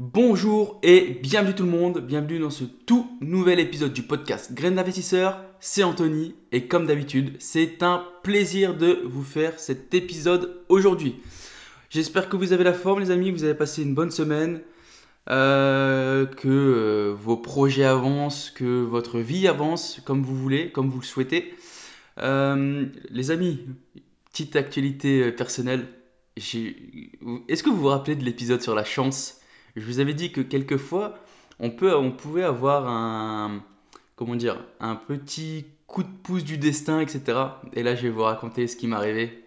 Bonjour et bienvenue tout le monde, bienvenue dans ce tout nouvel épisode du podcast Graines d'investisseurs, c'est Anthony et comme d'habitude, c'est un plaisir de vous faire cet épisode aujourd'hui. J'espère que vous avez la forme les amis, que vous avez passé une bonne semaine, que vos projets avancent, que votre vie avance comme vous voulez, comme vous le souhaitez. Les amis, petite actualité personnelle, est-ce que vous vous rappelez de l'épisode sur la chance? Je vous avais dit que quelquefois, on pouvait avoir comment dire, un petit coup de pouce du destin, etc. Et là, je vais vous raconter ce qui m'est arrivé.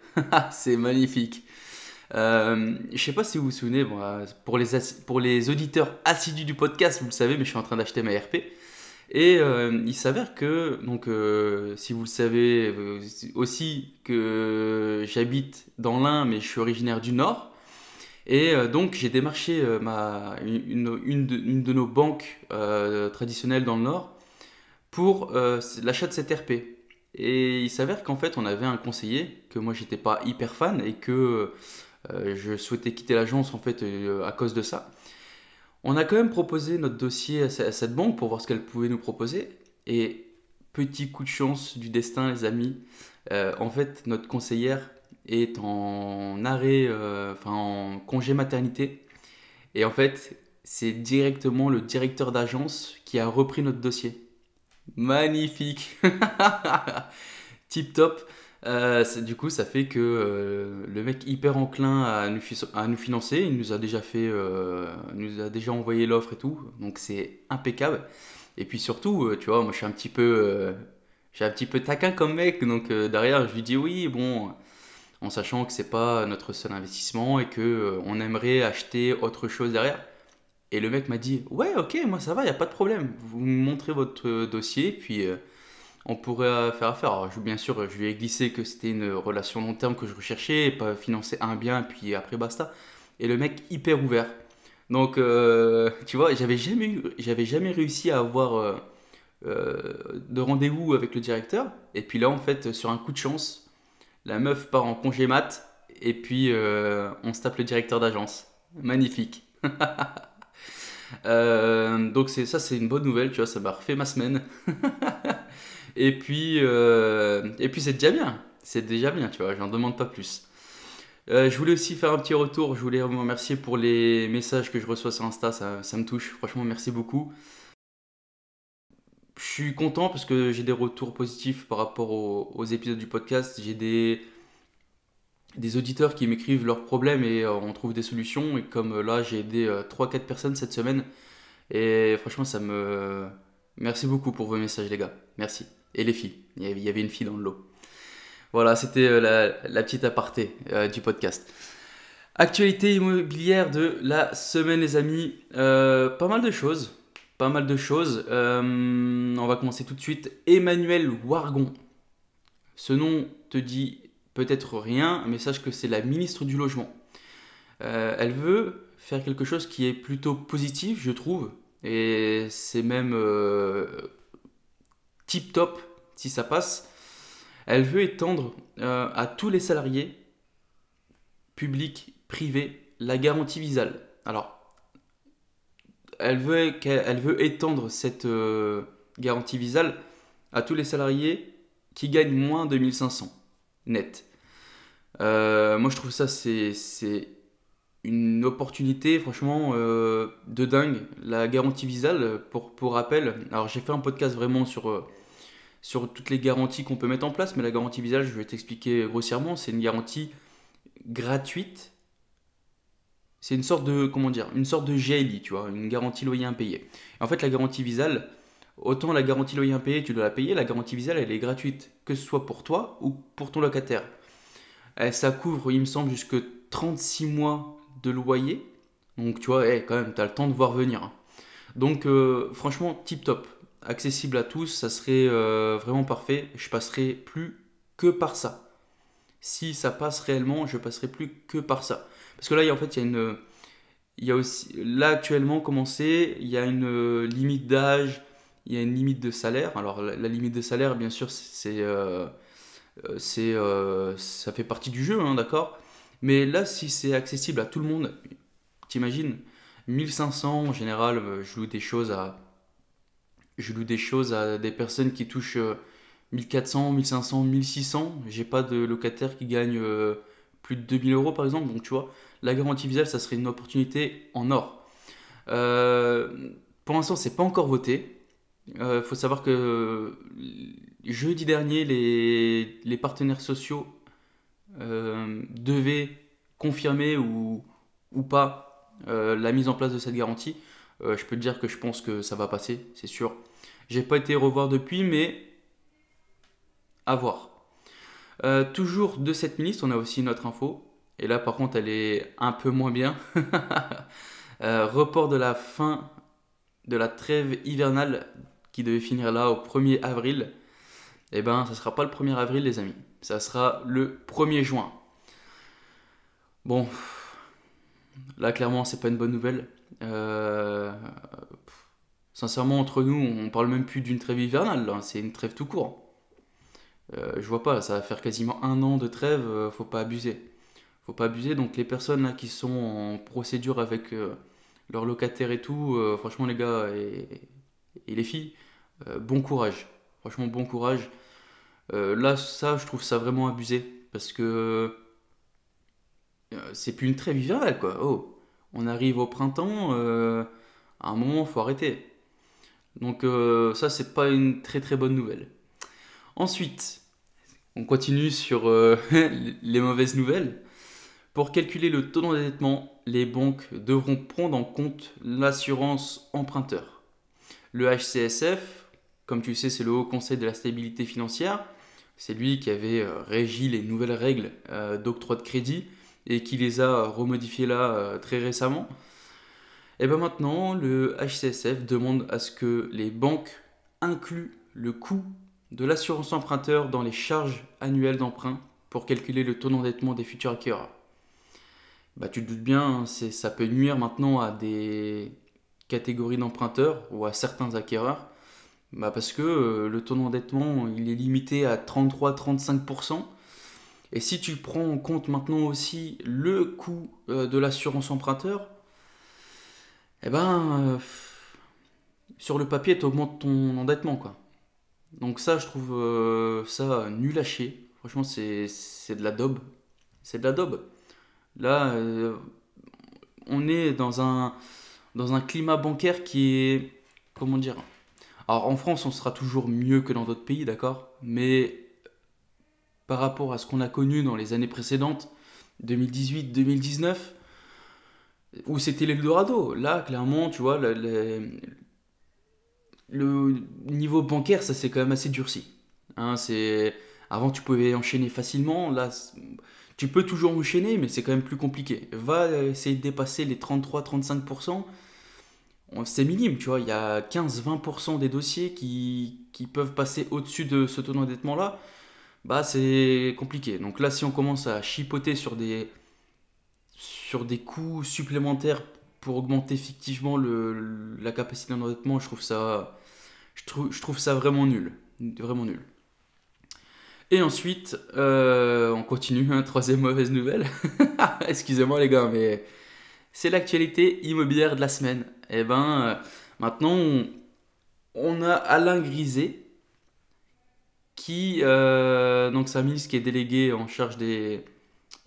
C'est magnifique. Je sais pas si vous vous souvenez, bon, pour les auditeurs assidus du podcast, vous le savez, mais je suis en train d'acheter ma RP. Et il s'avère que, donc, si vous le savez aussi, que j'habite dans l'Ain, mais je suis originaire du Nord. Et donc j'ai démarché une de nos banques traditionnelles dans le Nord pour l'achat de cette RP. Et il s'avère qu'en fait on avait un conseiller, que moi j'étais pas hyper fan et que je souhaitais quitter l'agence en fait à cause de ça. On a quand même proposé notre dossier à cette banque pour voir ce qu'elle pouvait nous proposer. Et petit coup de chance du destin les amis, en fait notre conseillère est en arrêt, enfin en congé maternité. Et en fait, c'est directement le directeur d'agence qui a repris notre dossier. Magnifique. Tip top. Du coup, ça fait que le mec hyper enclin à nous financer, il nous a déjà nous a déjà envoyé l'offre et tout, donc c'est impeccable. Et puis surtout, tu vois, moi je suis un petit peu taquin comme mec, donc derrière je lui dis oui, bon, en sachant que c'est pas notre seul investissement et que on aimerait acheter autre chose derrière. Et le mec m'a dit ouais, ok, moi ça va, y a pas de problème. Vous me montrez votre dossier, puis on pourrait faire affaire. Alors, bien sûr, je lui ai glissé que c'était une relation long terme que je recherchais, et pas financer un bien, puis après basta. Et le mec hyper ouvert. Donc, tu vois, j'avais jamais réussi à avoir de rendez-vous avec le directeur. Et puis là, en fait, sur un coup de chance, la meuf part en congé mat et puis on se tape le directeur d'agence. Magnifique. Donc c'est une bonne nouvelle, tu vois, ça m'a refait ma semaine. Et puis c'est déjà bien. C'est déjà bien, tu vois, j'en demande pas plus. Je voulais aussi faire un petit retour, je voulais vous remercier pour les messages que je reçois sur Insta, ça me touche, franchement merci beaucoup. Je suis content parce que j'ai des retours positifs par rapport aux épisodes du podcast. J'ai des auditeurs qui m'écrivent leurs problèmes et on trouve des solutions. Et comme là, j'ai aidé 3-4 personnes cette semaine. Et franchement, Merci beaucoup pour vos messages, les gars. Merci. Et les filles. Il y avait une fille dans le lot. Voilà, c'était la petite aparté du podcast. Actualité immobilière de la semaine, les amis. Pas mal de choses. Pas mal de choses. On va commencer tout de suite. Emmanuel Wargon. Ce nom te dit peut-être rien, mais sache que c'est la ministre du Logement. Elle veut faire quelque chose qui est plutôt positif, je trouve, et c'est même tip top si ça passe. Elle veut étendre à tous les salariés, publics, privés, la garantie Visale. Alors, elle veut étendre cette garantie Visale à tous les salariés qui gagnent moins de 1500 net. Moi, je trouve ça, c'est une opportunité, franchement, de dingue. La garantie Visale, pour rappel, alors j'ai fait un podcast vraiment sur toutes les garanties qu'on peut mettre en place, mais la garantie Visale, je vais t'expliquer grossièrement, c'est une garantie gratuite. C'est une sorte de, comment dire, une sorte de GLI, tu vois, une garantie loyer impayé. Et en fait, la garantie Visale, autant la garantie loyer impayé, tu dois la payer, la garantie Visale, elle est gratuite, que ce soit pour toi ou pour ton locataire. Ça couvre, il me semble, jusque 36 mois de loyer. Donc, tu vois, quand même, tu as le temps de voir venir, hein. Donc, franchement, tip top. Accessible à tous, ça serait vraiment parfait. Je passerai plus que par ça. Si ça passe réellement, je passerai plus que par ça. Parce que là, en fait, il y a aussi, là actuellement, comment c'est, il y a une limite d'âge, il y a une limite de salaire. Alors, la limite de salaire, bien sûr, ça fait partie du jeu, hein, d'accord? Mais là, si c'est accessible à tout le monde, t'imagines? 1500, en général, je loue des choses à des personnes qui touchent 1400, 1500, 1600. J'ai pas de locataire qui gagne plus de 2000 euros par exemple. Donc tu vois, la garantie visuelle, ça serait une opportunité en or. Euh, pour l'instant, c'est pas encore voté. Faut savoir que jeudi dernier, les partenaires sociaux devaient confirmer ou pas la mise en place de cette garantie. Je peux te dire que je pense que ça va passer, c'est sûr. J'ai pas été revoir depuis, mais à voir. Toujours de cette ministre, on a aussi une autre info. Et là, par contre, elle est un peu moins bien. Report de la fin de la trêve hivernale qui devait finir là au 1er avril. Eh ben, ça sera pas le 1er avril, les amis. Ça sera le 1er juin. Bon, là, clairement, c'est pas une bonne nouvelle. Euh, Sincèrement, entre nous, on parle même plus d'une trêve hivernale, là. C'est une trêve tout court. Je vois pas, ça va faire quasiment un an de trêve, faut pas abuser. Faut pas abuser, donc les personnes là qui sont en procédure avec leurs locataires et tout, franchement les gars et les filles, bon courage. Franchement, bon courage. Là, ça, je trouve ça vraiment abusé, parce que c'est plus une trêve hivernale, quoi. Oh, on arrive au printemps, à un moment, faut arrêter. Donc ça, c'est pas une très très bonne nouvelle. Ensuite, on continue sur les mauvaises nouvelles. Pour calculer le taux d'endettement, les banques devront prendre en compte l'assurance emprunteur. Le HCSF, comme tu le sais, c'est le Haut Conseil de la stabilité financière. C'est lui qui avait régi les nouvelles règles d'octroi de crédit et qui les a remodifiées là très récemment. Et bien maintenant, le HCSF demande à ce que les banques incluent le coût de l'assurance emprunteur dans les charges annuelles d'emprunt pour calculer le taux d'endettement des futurs acquéreurs. Bah, tu te doutes bien, hein, ça peut nuire maintenant à des catégories d'emprunteurs ou à certains acquéreurs, bah, parce que le taux d'endettement il est limité à 33-35%. Et si tu prends en compte maintenant aussi le coût de l'assurance emprunteur, eh ben, sur le papier, tu augmentes ton endettement, quoi. Donc ça, je trouve ça nul à chier. Franchement, c'est de la daube. C'est de la daube. Là, on est dans un climat bancaire qui est... Comment dire? Alors en France, on sera toujours mieux que dans d'autres pays, d'accord? Mais par rapport à ce qu'on a connu dans les années précédentes, 2018-2019, où c'était l'Eldorado, là, clairement, tu vois, le niveau bancaire, ça s'est quand même assez durci. Hein, avant, tu pouvais enchaîner facilement. Là, tu peux toujours enchaîner, mais c'est quand même plus compliqué. Va essayer de dépasser les 33-35%. C'est minime, tu vois. Il y a 15-20% des dossiers qui peuvent passer au-dessus de ce taux d'endettement-là. Bah, c'est compliqué. Donc là, si on commence à chipoter sur des coûts supplémentaires pour augmenter effectivement la capacité d'endettement, je trouve ça vraiment nul. Vraiment nul. Et ensuite, on continue, hein, troisième mauvaise nouvelle. Excusez-moi les gars, mais c'est l'actualité immobilière de la semaine. Et ben, maintenant, on a Alain Griset, donc c'est un ministre qui est délégué en charge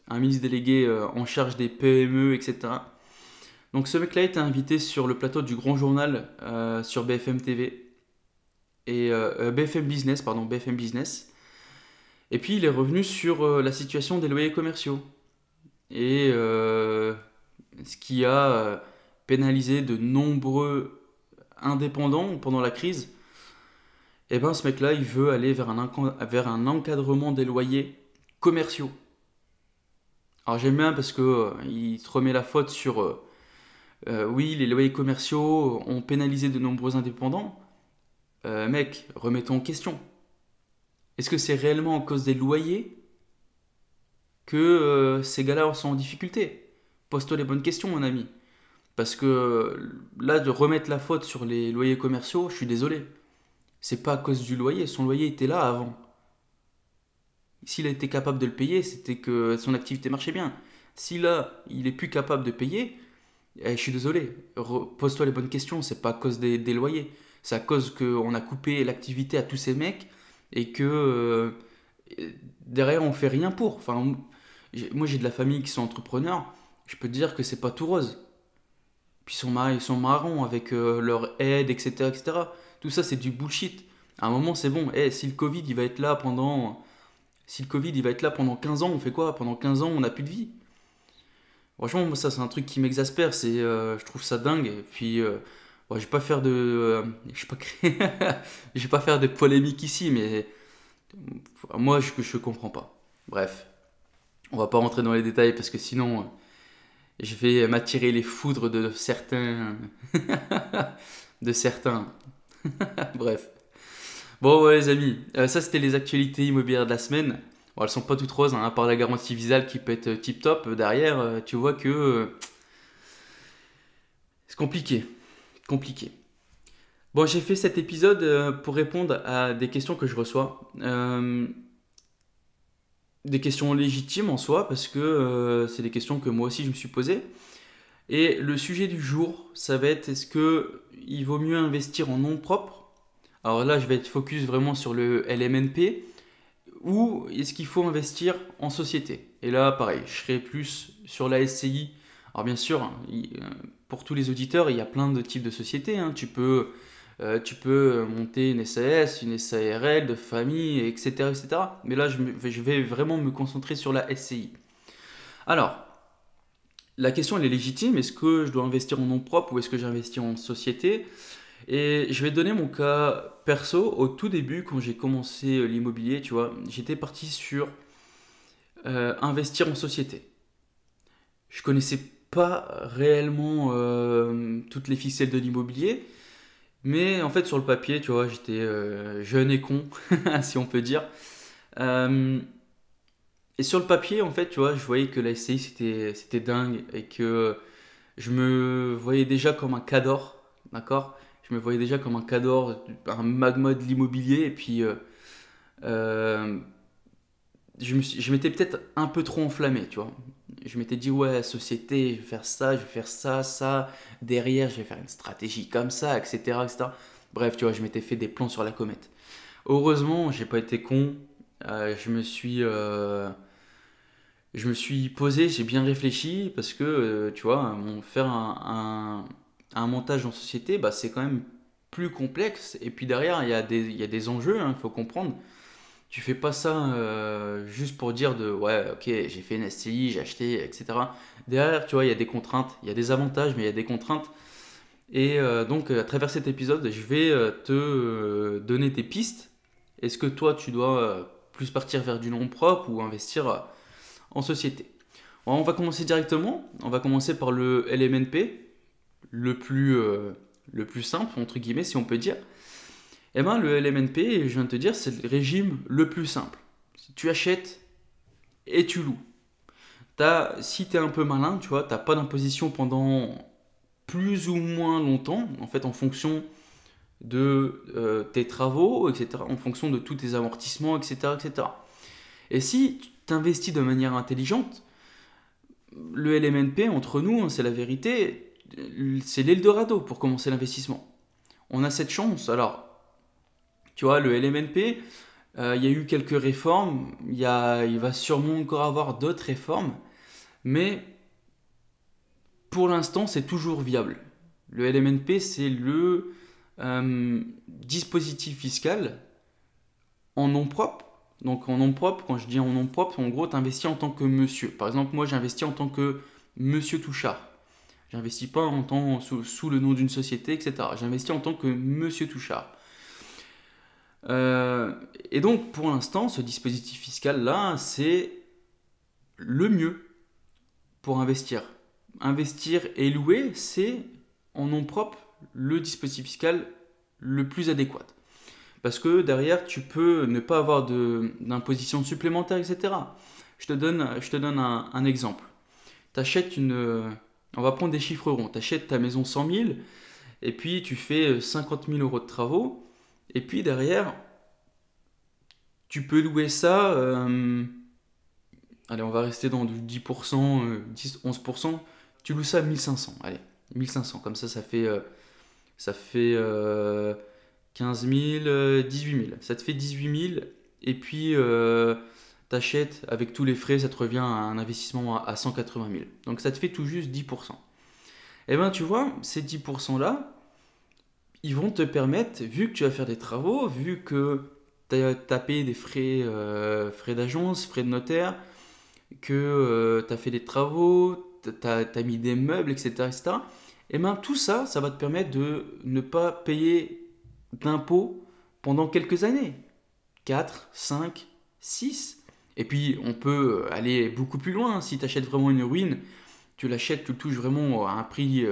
un ministre délégué en charge des PME, etc. Donc ce mec-là était invité sur le plateau du Grand Journal sur BFM TV et BFM Business, pardon, BFM Business. Et puis il est revenu sur la situation des loyers commerciaux et ce qui a pénalisé de nombreux indépendants pendant la crise. Et ben ce mec-là, il veut aller vers vers un encadrement des loyers commerciaux. Alors j'aime bien parce que il te remet la faute sur oui, les loyers commerciaux ont pénalisé de nombreux indépendants. Mec, remettons en question. Est-ce que c'est réellement à cause des loyers que ces gars-là sont en difficulté? Pose-toi les bonnes questions, mon ami. Parce que là, de remettre la faute sur les loyers commerciaux, je suis désolé. C'est pas à cause du loyer, son loyer était là avant. S'il a été capable de le payer, c'était que son activité marchait bien. Si là, il est plus capable de payer, je suis désolé, pose-toi les bonnes questions, c'est pas à cause des loyers. C'est à cause qu'on a coupé l'activité à tous ces mecs et que derrière on fait rien pour. Enfin, moi j'ai de la famille qui sont entrepreneurs, je peux te dire que c'est pas tout rose. Puis ils sont marrons avec leur aide, etc., etc. Tout ça c'est du bullshit. À un moment c'est bon. Si le Covid il va être là pendant, si le Covid il va être là pendant 15 ans, on fait quoi? Pendant 15 ans on n'a plus de vie. Franchement, moi, ça, c'est un truc qui m'exaspère. Je trouve ça dingue. Et puis, bon, je vais pas faire je vais pas créer, je vais pas faire de polémique ici, mais moi, je comprends pas. Bref, on va pas rentrer dans les détails parce que sinon, je vais m'attirer les foudres de certains, de certains. Bref. Bon, ouais, les amis, ça c'était les actualités immobilières de la semaine. Bon, elles sont pas toutes roses, hein, à part la garantie Visal qui peut être tip top. Derrière, tu vois que c'est compliqué. Compliqué. Bon, j'ai fait cet épisode pour répondre à des questions que je reçois. Des questions légitimes en soi, parce que c'est des questions que moi aussi je me suis posées. Et le sujet du jour, ça va être est-ce que il vaut mieux investir en nom propre? Alors là, je vais être focus vraiment sur le LMNP, ou est-ce qu'il faut investir en société? Et là, pareil, je serai plus sur la SCI. Alors bien sûr, hein, pour tous les auditeurs, il y a plein de types de sociétés, hein. Tu peux monter une SAS, une SARL de famille, etc., etc. Mais là, je vais vraiment me concentrer sur la SCI. Alors, la question elle est légitime. Est-ce que je dois investir en nom propre ou est-ce que j'investis en société? Et je vais donner mon cas perso. Au tout début, quand j'ai commencé l'immobilier, tu vois, j'étais parti sur investir en société. Je connaissais pas réellement toutes les ficelles de l'immobilier, mais en fait sur le papier, tu vois, j'étais jeune et con, si on peut dire. Euh, et sur le papier, en fait, tu vois, je voyais que la SCI c'était dingue et que je me voyais déjà comme un cador, d'accord? Je me voyais déjà comme un cador, un magma de l'immobilier et puis euh, je m'étais peut-être un peu trop enflammé, tu vois. Je m'étais dit, ouais, société, je vais faire ça, je vais faire ça, ça. Derrière, je vais faire une stratégie comme ça, etc., etc. Bref, tu vois, je m'étais fait des plans sur la comète. Heureusement, j'ai pas été con. Je me suis posé, j'ai bien réfléchi parce que, tu vois, faire un montage en société, bah, c'est quand même plus complexe. Et puis derrière, il y a des enjeux, il faut comprendre. Tu fais pas ça juste pour dire de ouais, ok, j'ai fait une SCI, j'ai acheté, etc. Derrière, tu vois, il y a des contraintes, il y a des avantages, mais il y a des contraintes. Et donc, à travers cet épisode, je vais te donner des pistes. Est-ce que toi, tu dois plus partir vers du nom propre ou investir en société? Bon, on va commencer directement. On va commencer par le LMNP, le plus simple, entre guillemets, si on peut dire. Eh ben, le LMNP, je viens de te dire, c'est le régime le plus simple. Tu achètes et tu loues. Si tu es un peu malin, tu vois, tu n'as pas d'imposition pendant plus ou moins longtemps, en fait, en fonction de tes travaux, etc., en fonction de tous tes amortissements, etc., etc. Et si tu t'investis de manière intelligente, le LMNP, entre nous, hein, c'est la vérité, c'est l'Eldorado pour commencer l'investissement. On a cette chance. Alors, tu vois, le LMNP, il y a eu quelques réformes, il va sûrement encore avoir d'autres réformes, mais pour l'instant, c'est toujours viable. Le LMNP, c'est le dispositif fiscal en nom propre. Donc en nom propre, quand je dis en nom propre, en gros, tu investis en tant que monsieur. Par exemple, moi, j'investis en tant que monsieur Touchard. J'investis pas sous le nom d'une société, etc. J'investis en tant que monsieur Touchard. Et donc, pour l'instant, ce dispositif fiscal-là, c'est le mieux pour investir. Investir et louer, c'est en nom propre le dispositif fiscal le plus adéquat. Parce que derrière, tu peux ne pas avoir d'imposition supplémentaire, etc. Je te donne un exemple. T'achètes on va prendre des chiffres ronds. Tu achètes ta maison 100 000 et puis tu fais 50 000 euros de travaux. Et puis derrière, tu peux louer ça. Allez, on va rester dans du 10%, 10, 11%. tu loues ça à 1500. Allez, 1500. Comme ça fait 15 000, 18 000. Ça te fait 18 000. Et puis, t'achètes avec tous les frais, ça te revient à un investissement à 180 000. Donc, ça te fait tout juste 10%. Et bien, tu vois, ces 10% là, ils vont te permettre, vu que tu vas faire des travaux, vu que tu as payé des frais d'agence, frais de notaire, que tu as fait des travaux, tu as mis des meubles, etc., etc., et bien tout ça, ça va te permettre de ne pas payer d'impôts pendant quelques années. 4, 5, 6. Et puis, on peut aller beaucoup plus loin. Si tu achètes vraiment une ruine, tu l'achètes, tu le touches vraiment à un prix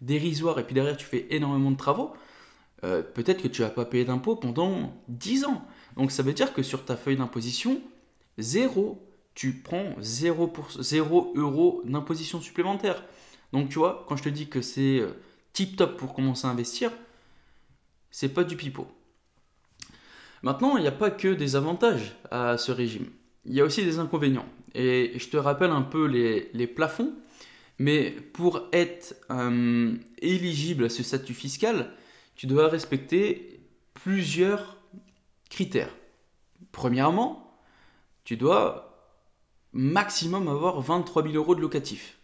dérisoire, et puis derrière, tu fais énormément de travaux. Peut-être que tu vas pas payer d'impôts pendant 10 ans. Donc ça veut dire que sur ta feuille d'imposition, zéro, tu prends 0 euros d'imposition supplémentaire. Donc tu vois, quand je te dis que c'est tip top pour commencer à investir, c'est pas du pipeau. Maintenant, il n'y a pas que des avantages à ce régime. Il y a aussi des inconvénients. Et je te rappelle un peu les plafonds. Mais pour être éligible à ce statut fiscal, tu dois respecter plusieurs critères. Premièrement, tu dois maximum avoir 23 000 euros de locatif.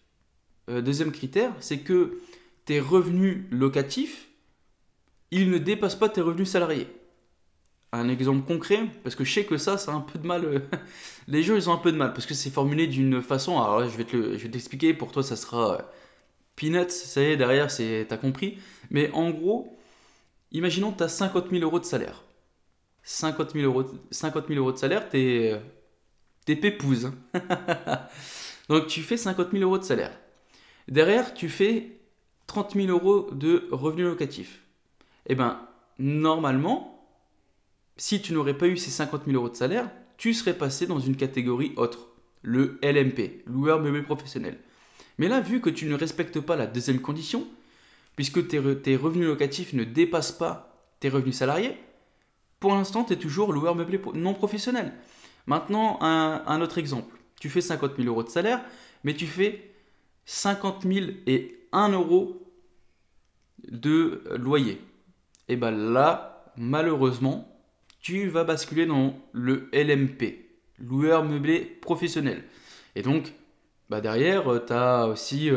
Deuxième critère, c'est que tes revenus locatifs, ils ne dépassent pas tes revenus salariés. Un exemple concret, parce que je sais que ça a un peu de mal. Les gens, ils ont un peu de mal, parce que c'est formulé d'une façon. Alors là, je vais t'expliquer, pour toi, ça sera peanuts, ça y est, derrière, t'as compris. Mais en gros, imaginons que tu as 50 000 euros de salaire. 50 000 euros de salaire, t'es pépouze. Donc tu fais 50 000 euros de salaire. Derrière, tu fais 30 000 euros de revenus locatifs. Eh bien, normalement, si tu n'aurais pas eu ces 50 000 euros de salaire, tu serais passé dans une catégorie autre, le LMP, loueur meublé professionnel. Mais là, vu que tu ne respectes pas la deuxième condition, puisque tes revenus locatifs ne dépassent pas tes revenus salariés, pour l'instant, tu es toujours loueur meublé non professionnel. Maintenant, un autre exemple. Tu fais 50 000 euros de salaire, mais tu fais 50 001 euros de loyer. Et bien là, malheureusement, tu vas basculer dans le LMP, loueur meublé professionnel. Et donc, derrière, tu as aussi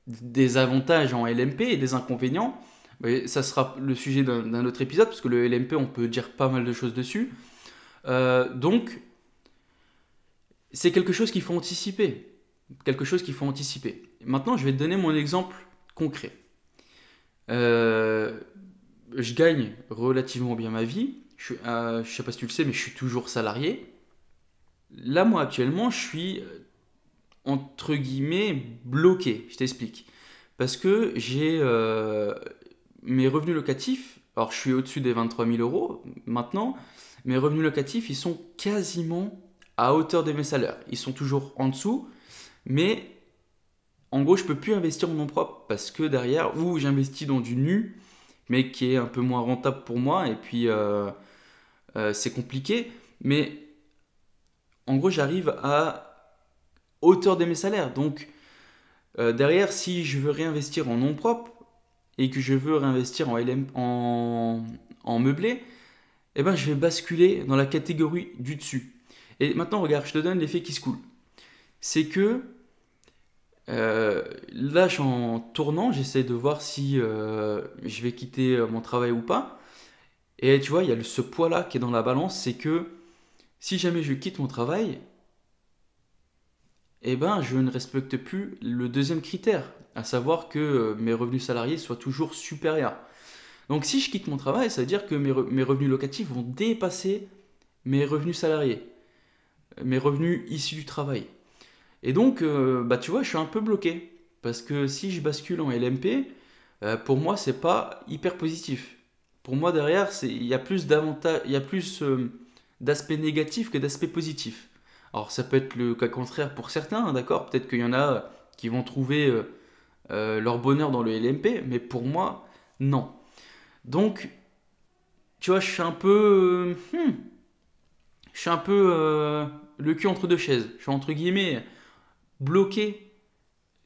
des avantages en LMP et des inconvénients. Mais ça sera le sujet d'un autre épisode, parce que le LMP, on peut dire pas mal de choses dessus. Donc, c'est quelque chose qu'il faut anticiper. Maintenant, je vais te donner mon exemple concret. Je gagne relativement bien ma vie. Je ne sais pas si tu le sais, mais je suis toujours salarié. Là, moi, actuellement, je suis, entre guillemets, bloqué. Je t'explique. Parce que j'ai mes revenus locatifs. Alors, je suis au-dessus des 23 000 euros maintenant. Mes revenus locatifs, ils sont quasiment à hauteur de mes salaires. Ils sont toujours en dessous. Mais, en gros, je ne peux plus investir en nom propre. Parce que derrière, ou j'investis dans du nu, mais qui est un peu moins rentable pour moi. Et puis, c'est compliqué. Mais, en gros, j'arrive à hauteur de mes salaires. Donc, derrière, si je veux réinvestir en nom propre et que je veux réinvestir en meublé, eh ben, je vais basculer dans la catégorie du dessus. Et maintenant, regarde, je te donne l'effet qui se coule. C'est que là, en tournant, j'essaie de voir si je vais quitter mon travail ou pas. Et tu vois, il y a ce poids-là qui est dans la balance, c'est que si jamais je quitte mon travail, eh ben, je ne respecte plus le deuxième critère, à savoir que mes revenus salariés soient toujours supérieurs. Donc si je quitte mon travail, ça veut dire que mes revenus locatifs vont dépasser mes revenus salariés, mes revenus issus du travail. Et donc, tu vois, je suis un peu bloqué. Parce que si je bascule en LMP, pour moi, c'est pas hyper positif. Pour moi, derrière, il y a plus d'avantages, il y a plus d'aspects négatifs que d'aspects positifs. Alors, ça peut être le cas contraire pour certains, hein, d'accord? Peut-être qu'il y en a qui vont trouver leur bonheur dans le LMP, mais pour moi, non. Donc, tu vois, je suis un peu le cul entre deux chaises. Je suis entre guillemets bloqué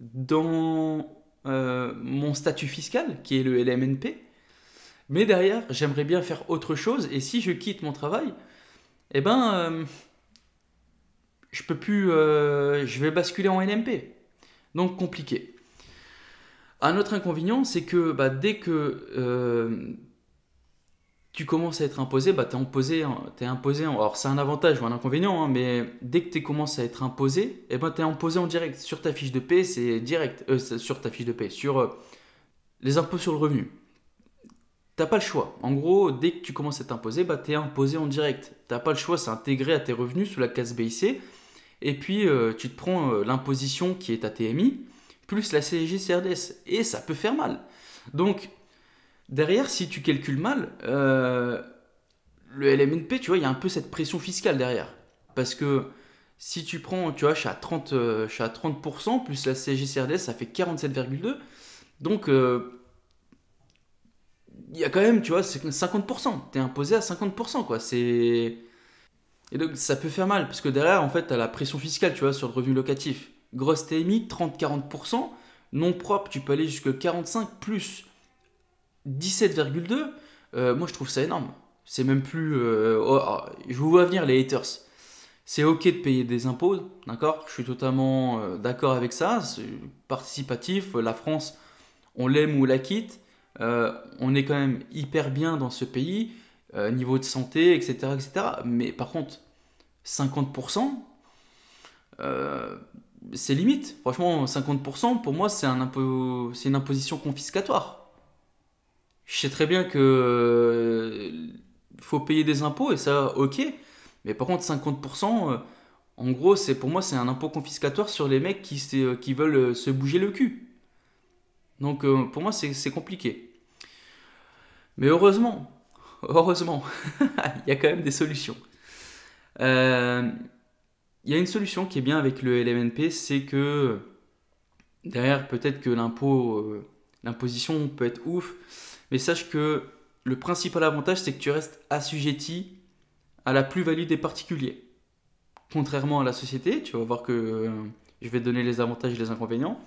dans mon statut fiscal, qui est le LMNP, mais derrière, j'aimerais bien faire autre chose, et si je quitte mon travail, eh ben, je peux plus, je vais basculer en LMP. Donc compliqué. Un autre inconvénient, c'est que bah, dès que tu commences à être imposé, bah, t'es imposé alors c'est un avantage ou un inconvénient, hein, mais dès que tu commences à être imposé, eh ben, tu es imposé en direct. Sur ta fiche de paie, c'est direct. Sur ta fiche de paie, sur les impôts sur le revenu. T'as pas le choix. En gros, dès que tu commences à t'imposer, bah, tu es imposé en direct. T'as pas le choix, c'est intégré à tes revenus sous la case BIC. Et puis, tu te prends l'imposition qui est ta TMI, plus la CSG-CRDS. Et ça peut faire mal. Donc, derrière, si tu calcules mal, le LMNP, tu vois, il y a un peu cette pression fiscale derrière. Parce que si tu prends, tu vois, je suis à 30%, plus la CSG-CRDS, ça fait 47,2. Donc, il y a quand même, tu vois, c'est 50%. Tu es imposé à 50%, quoi. Et donc, ça peut faire mal, parce que derrière, en fait, tu as la pression fiscale, tu vois, sur le revenu locatif. Grosse TMI, 30-40%. Non propre, tu peux aller jusque 45, plus 17,2. Moi, je trouve ça énorme. C'est même plus... je vous vois venir, les haters. C'est ok de payer des impôts, d'accord? Je suis totalement d'accord avec ça. C'est participatif. La France, on l'aime ou la quitte. On est quand même hyper bien dans ce pays, niveau de santé, etc., etc. Mais par contre, 50%, c'est limite. Franchement, 50%, pour moi, c'est une imposition confiscatoire. Je sais très bien que faut payer des impôts et ça, ok. Mais par contre, 50%, en gros, pour moi, c'est un impôt confiscatoire sur les mecs qui veulent se bouger le cul. Donc, pour moi, c'est compliqué. Mais heureusement, heureusement, il y a quand même des solutions. Euh, Il y a une solution qui est bien avec le LMNP, c'est que derrière, peut-être que l'imposition peut être ouf, mais sache que le principal avantage, c'est que tu restes assujetti à la plus-value des particuliers. Contrairement à la société, tu vas voir que je vais te donner les avantages et les inconvénients,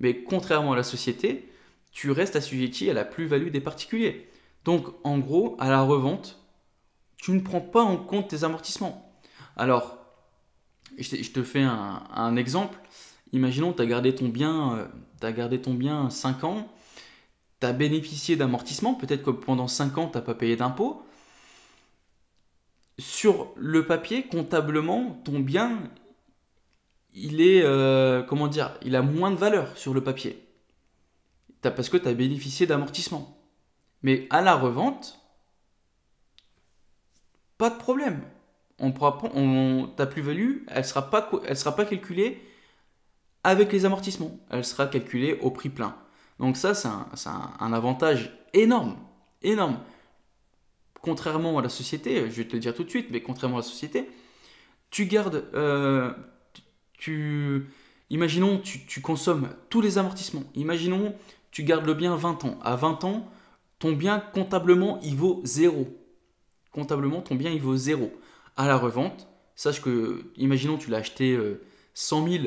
mais contrairement à la société, tu restes assujetti à la plus-value des particuliers. Donc, en gros, à la revente, tu ne prends pas en compte tes amortissements. Alors, je te fais un exemple. Imaginons, tu as gardé ton bien 5 ans, tu as bénéficié d'amortissement, peut-être que pendant 5 ans, tu n'as pas payé d'impôt. Sur le papier, comptablement, ton bien, il est, comment dire, il a moins de valeur sur le papier. Parce que tu as bénéficié d'amortissement. Mais à la revente, pas de problème. Ta plus-value, elle sera pas calculée avec les amortissements. Elle sera calculée au prix plein. Donc ça, c'est un avantage énorme. Énorme. Contrairement à la société, je vais te le dire tout de suite, mais contrairement à la société, tu gardes... imaginons, tu consommes tous les amortissements. Imaginons, tu gardes le bien 20 ans. À 20 ans, ton bien, comptablement, il vaut zéro. Comptablement, ton bien, il vaut zéro. À la revente, sache que, imaginons, tu l'as acheté 100 000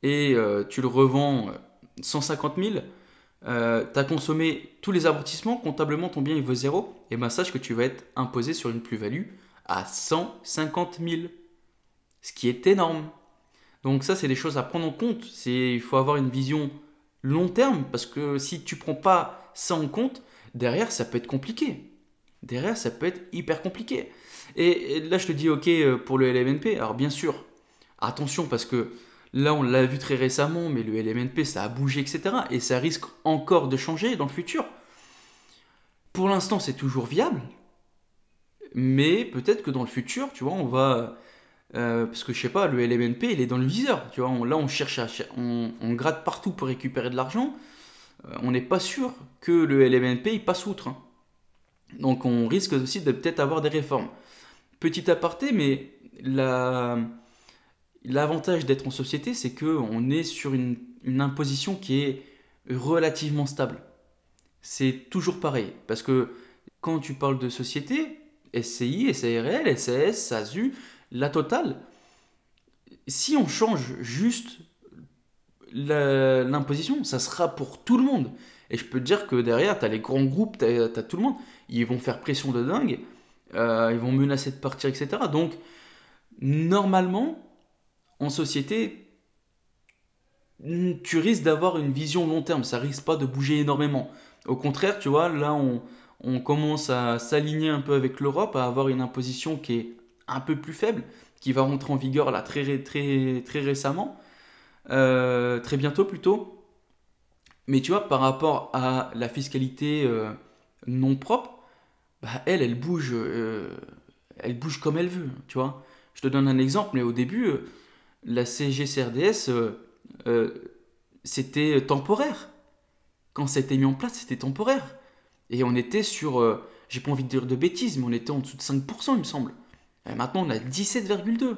et tu le revends 150 000, tu as consommé tous les amortissements, comptablement ton bien il vaut zéro, et bien sache que tu vas être imposé sur une plus-value à 150 000, ce qui est énorme. Donc ça, c'est des choses à prendre en compte. Il faut avoir une vision long terme, parce que si tu ne prends pas ça en compte, derrière, ça peut être compliqué. Derrière, ça peut être hyper compliqué. Et là, je te dis, ok, pour le LMNP, alors bien sûr, attention, parce que là, on l'a vu très récemment, mais le LMNP, ça a bougé, etc. Et ça risque encore de changer dans le futur. Pour l'instant, c'est toujours viable, mais peut-être que dans le futur, tu vois, on va... parce que je sais pas, le LMNP, il est dans le viseur. Tu vois, là, on cherche on gratte partout pour récupérer de l'argent. On n'est pas sûr que le LMNP, il passe outre, hein. Donc on risque aussi de peut-être avoir des réformes. Petit aparté, mais l'avantage d'être en société, c'est qu'on est sur une imposition qui est relativement stable. C'est toujours pareil. Parce que quand tu parles de société, SCI, SARL, SAS, SASU, la totale, si on change juste l'imposition, ça sera pour tout le monde. Et je peux te dire que derrière, tu as les grands groupes, tu as tout le monde. Ils vont faire pression de dingue, ils vont menacer de partir, etc. Donc, normalement, en société, tu risques d'avoir une vision long terme. Ça risque pas de bouger énormément. Au contraire, tu vois, là, on commence à s'aligner un peu avec l'Europe, à avoir une imposition qui est un peu plus faible, qui va rentrer en vigueur là très récemment, très bientôt plutôt. Mais tu vois, par rapport à la fiscalité non propre, bah, elle bouge comme elle veut, tu vois. Je te donne un exemple, mais au début, la CGCRDS, euh, c'était temporaire. Quand ça a été mis en place, c'était temporaire. Et on était sur, j'ai pas envie de dire de bêtises, mais on était en dessous de 5%, il me semble. Et maintenant, on a 17,2.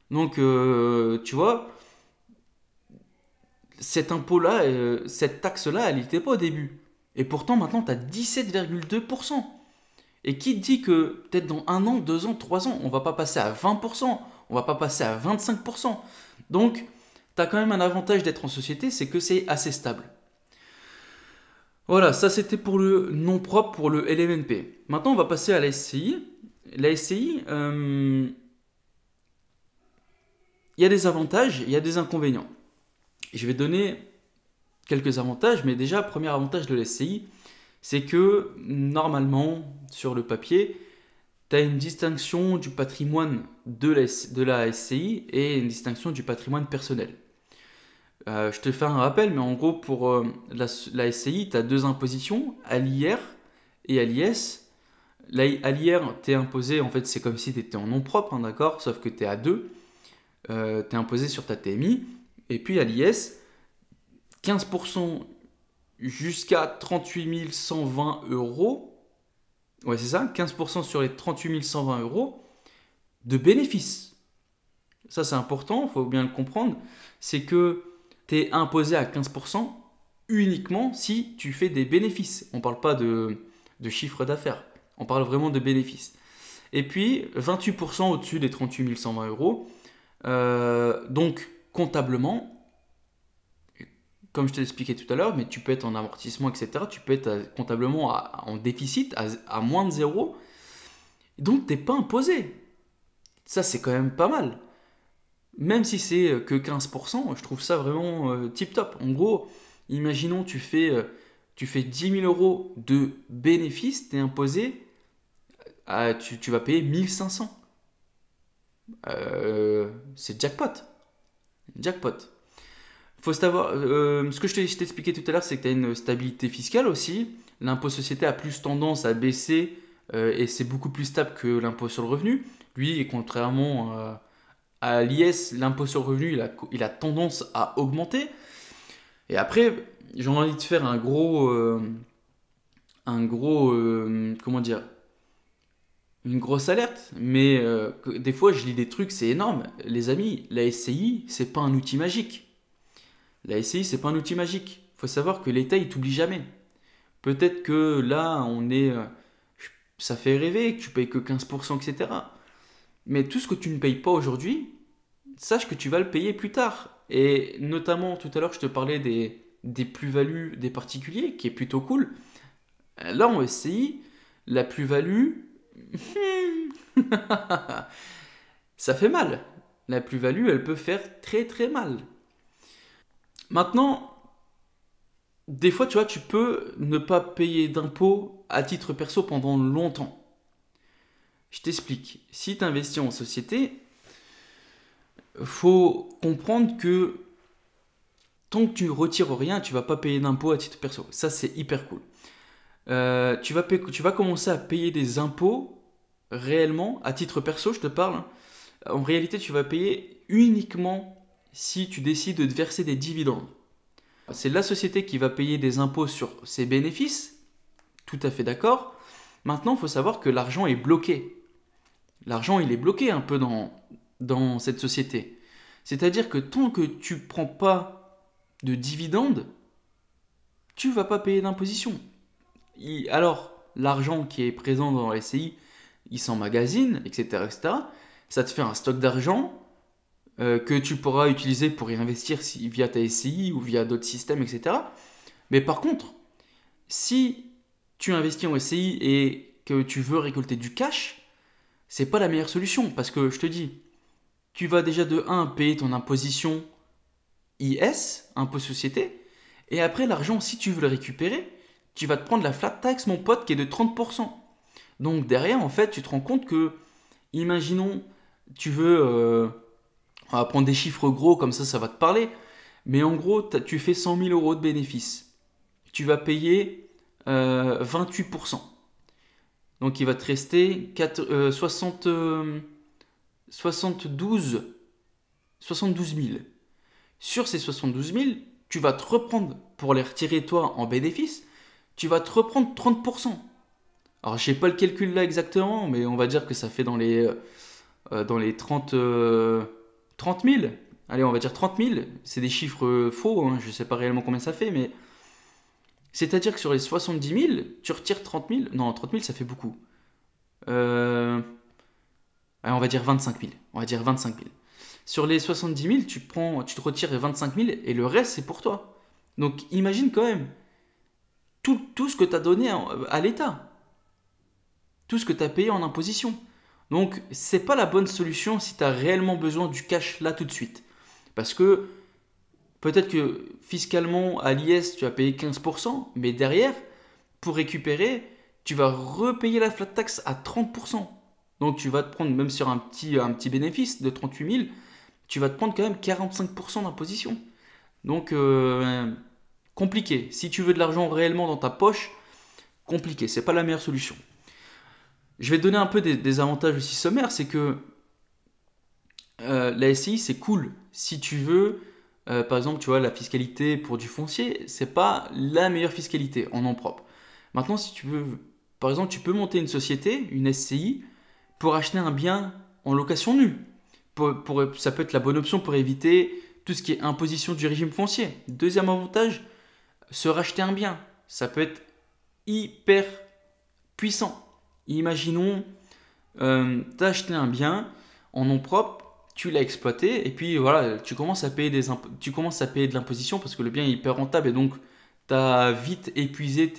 Donc, tu vois, cet impôt-là, cette taxe-là, elle n'était pas au début. Et pourtant, maintenant, tu as 17,2%. Et qui te dit que peut-être dans 1 an, 2 ans, 3 ans, on va pas passer à 20%, on va pas passer à 25%. Donc, tu as quand même un avantage d'être en société, c'est que c'est assez stable. Voilà, ça c'était pour le nom propre, pour le LMNP. Maintenant, on va passer à la SCI. La SCI, il y a des avantages, il y a des inconvénients. Je vais donner quelques avantages, mais déjà, premier avantage de la SCI, c'est que normalement, sur le papier, tu as une distinction du patrimoine de la SCI et une distinction du patrimoine personnel. Je te fais un rappel, mais en gros, pour la SCI, tu as deux impositions, à l'IR et à l'IS. À l'IR, tu es imposé, en fait, c'est comme si tu étais en nom propre, hein, d'accord? Sauf que tu es à deux. Tu es imposé sur ta TMI. Et puis à l'IS, 15% jusqu'à 38 120 euros. Ouais, c'est ça, 15% sur les 38 120 euros de bénéfices. Ça, c'est important, il faut bien le comprendre. C'est que tu es imposé à 15% uniquement si tu fais des bénéfices. On ne parle pas de chiffre d'affaires, on parle vraiment de bénéfices. Et puis 28% au-dessus des 38 120 euros. Donc comptablement, comme je te l'expliquais tout à l'heure, mais tu peux être en amortissement, etc. Tu peux être comptablement en déficit, à moins de zéro. Donc, tu n'es pas imposé. Ça, c'est quand même pas mal. Même si c'est que 15%, je trouve ça vraiment tip-top. En gros, imaginons tu fais 10 000 euros de bénéfices, tu es imposé, tu vas payer 1500. C'est jackpot. Jackpot. Faut savoir, ce que je t'ai expliqué tout à l'heure, c'est que tu as une stabilité fiscale aussi. L'impôt société a plus tendance à baisser et c'est beaucoup plus stable que l'impôt sur le revenu. Lui, contrairement à l'IS, l'impôt sur le revenu, il a tendance à augmenter. Et après, j'ai envie de faire comment dire, une grosse alerte. Mais des fois, je lis des trucs, c'est énorme. Les amis, la SCI, c'est pas un outil magique. La SCI, c'est pas un outil magique. Il faut savoir que l'État, il t'oublie jamais. Peut-être que là, ça fait rêver, que tu payes que 15%, etc. Mais tout ce que tu ne payes pas aujourd'hui, sache que tu vas le payer plus tard. Et notamment, tout à l'heure, je te parlais des plus-values des particuliers, qui est plutôt cool. Là, en SCI, la plus-value, ça fait mal. La plus-value, elle peut faire très très mal. Maintenant, des fois, tu vois, tu peux ne pas payer d'impôts à titre perso pendant longtemps. Je t'explique. Si tu investis en société, faut comprendre que tant que tu ne retires rien, tu vas pas payer d'impôts à titre perso. Ça, c'est hyper cool. Tu vas commencer à payer des impôts réellement à titre perso, je te parle. En réalité, tu vas payer uniquement si tu décides de te verser des dividendes. C'est la société qui va payer des impôts sur ses bénéfices, tout à fait d'accord. Maintenant, il faut savoir que l'argent est bloqué. L'argent, il est bloqué un peu dans cette société. C'est-à-dire que tant que tu ne prends pas de dividendes, tu ne vas pas payer d'imposition. Alors, l'argent qui est présent dans la SCI, il s'emmagasine, etc., etc. Ça te fait un stock d'argent que tu pourras utiliser pour réinvestir via ta SCI ou via d'autres systèmes, etc. Mais par contre, si tu investis en SCI et que tu veux récolter du cash, c'est pas la meilleure solution parce que je te dis, tu vas déjà de 1 payer ton imposition IS, impôt société, et après l'argent, si tu veux le récupérer, tu vas te prendre la flat tax, mon pote, qui est de 30%. Donc derrière, en fait, tu te rends compte que, imaginons, tu veux, on va prendre des chiffres gros, comme ça va te parler, mais en gros, tu fais 100 000 euros de bénéfices. Tu vas payer 28%. Donc il va te rester 72 000. Sur ces 72 000, tu vas te reprendre, pour les retirer toi en bénéfice, tu vas te reprendre 30%. Alors je sais pas le calcul là exactement, mais on va dire que ça fait dans les 30 000. Allez, on va dire 30 000. C'est des chiffres faux, hein, je sais pas réellement combien ça fait, mais c'est-à-dire que sur les 70 000, tu retires 30 000. Non, 30 000, ça fait beaucoup. Allez, on va dire 25 000. On va dire 25 000. Sur les 70 000, tu te retires 25 000 et le reste, c'est pour toi. Donc, imagine quand même tout ce que tu as donné à l'État. Tout ce que tu as payé en imposition. Donc, c'est pas la bonne solution si tu as réellement besoin du cash là tout de suite. Parce que peut-être que fiscalement, à l'IS, tu as payé 15%, mais derrière, pour récupérer, tu vas repayer la flat tax à 30%. Donc, tu vas te prendre, même sur un petit bénéfice de 38 000, tu vas te prendre quand même 45% d'imposition. Donc, compliqué. Si tu veux de l'argent réellement dans ta poche, compliqué. C'est pas la meilleure solution. Je vais te donner un peu des avantages aussi sommaires. C'est que la SCI, c'est cool. Si tu veux, par exemple, tu vois, la fiscalité pour du foncier, c'est pas la meilleure fiscalité en nom propre. Maintenant, si tu veux, par exemple, tu peux monter une société, une SCI, pour acheter un bien en location nue. Ça peut être la bonne option pour éviter tout ce qui est imposition du régime foncier. Deuxième avantage, se racheter un bien. Ça peut être hyper puissant. Imaginons, tu as acheté un bien en nom propre, tu l'as exploité, et puis voilà, tu commences à payer de l'imposition parce que le bien est hyper rentable et donc tu as vite épuisé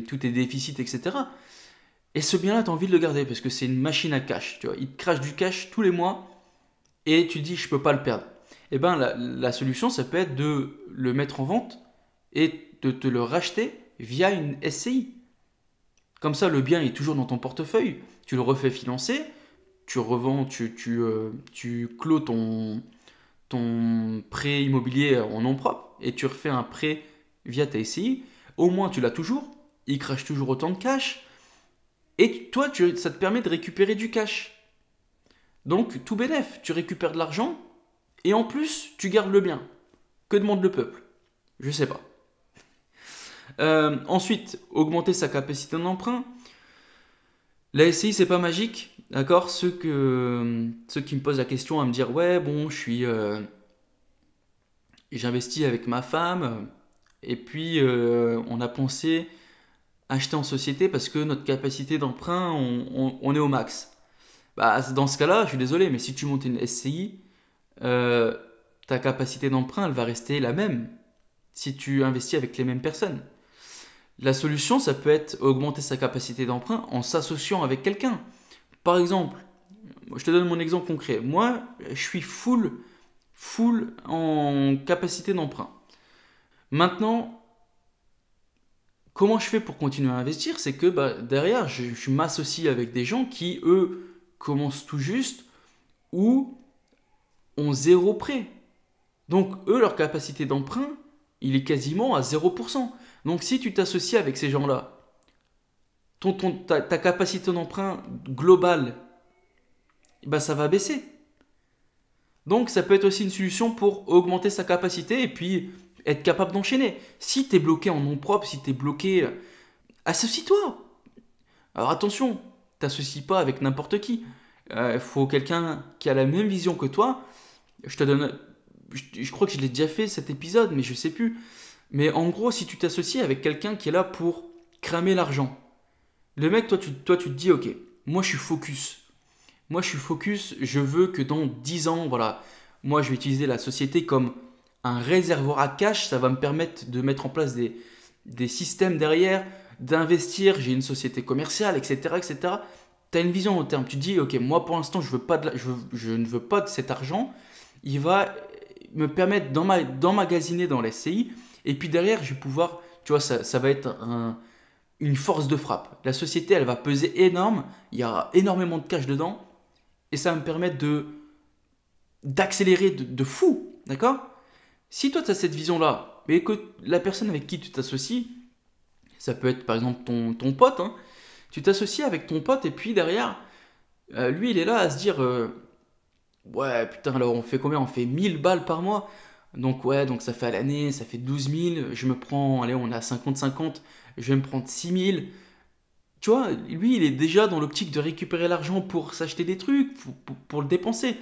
tous tes déficits, etc. Et ce bien-là, tu as envie de le garder parce que c'est une machine à cash. Tu vois, il te crache du cash tous les mois et tu te dis, je ne peux pas le perdre. Et bien, la solution, ça peut être de le mettre en vente et de te le racheter via une SCI. Comme ça, le bien est toujours dans ton portefeuille. Tu le refais financer, tu revends, tu clôt ton prêt immobilier en nom propre et tu refais un prêt via ta SCI. Au moins, tu l'as toujours. Il crache toujours autant de cash. Et toi, ça te permet de récupérer du cash. Donc, tout bénef, tu récupères de l'argent et en plus, tu gardes le bien. Que demande le peuple? Je sais pas. Ensuite, augmenter sa capacité d'emprunt. La SCI, c'est pas magique, d'accord? Ceux qui me posent la question à me dire, ouais, bon, j'investis avec ma femme, et puis on a pensé acheter en société parce que notre capacité d'emprunt, on est au max. Bah, dans ce cas-là, je suis désolé, mais si tu montes une SCI, ta capacité d'emprunt, elle va rester la même si tu investis avec les mêmes personnes. La solution, ça peut être augmenter sa capacité d'emprunt en s'associant avec quelqu'un. Par exemple, je te donne mon exemple concret. Moi, je suis full en capacité d'emprunt. Maintenant, comment je fais pour continuer à investir? C'est que derrière, je m'associe avec des gens qui, eux, commencent tout juste ou ont 0 prêt. Donc, eux, leur capacité d'emprunt, il est quasiment à 0%. Donc, si tu t'associes avec ces gens-là, ta capacité d'emprunt globale, ça va baisser. Donc, ça peut être aussi une solution pour augmenter sa capacité et puis être capable d'enchaîner. Si tu es bloqué en nom propre, si tu es bloqué, associe-toi. Alors, attention, t'associes pas avec n'importe qui. Il faut quelqu'un qui a la même vision que toi. Je crois que je l'ai déjà fait cet épisode, mais je sais plus. Mais en gros, si tu t'associes avec quelqu'un qui est là pour cramer l'argent, le mec, toi tu te dis, ok, moi je suis focus. Moi, je suis focus, je veux que dans 10 ans, voilà, moi, je vais utiliser la société comme un réservoir à cash. Ça va me permettre de mettre en place des systèmes derrière, d'investir. J'ai une société commerciale, etc., etc. Tu as une vision long terme. Tu te dis, ok, moi, pour l'instant, je veux pas je ne veux pas de cet argent. Il va me permettre d'emmagasiner dans la SCI. Et puis derrière, je vais pouvoir, tu vois, ça va être une force de frappe. La société, elle va peser énorme. Il y aura énormément de cash dedans. Et ça va me permettre d'accélérer de fou, d'accord? Si toi tu as cette vision-là, mais que la personne avec qui tu t'associes, ça peut être par exemple ton pote, hein, tu t'associes avec ton pote et puis derrière, lui il est là à se dire ouais putain alors on fait combien? On fait 1000 balles par mois. Donc ouais, donc ça fait à l'année, ça fait 12 000, je me prends, allez on est à 50-50, je vais me prendre 6 000. Tu vois, lui il est déjà dans l'optique de récupérer l'argent pour s'acheter des trucs, pour le dépenser.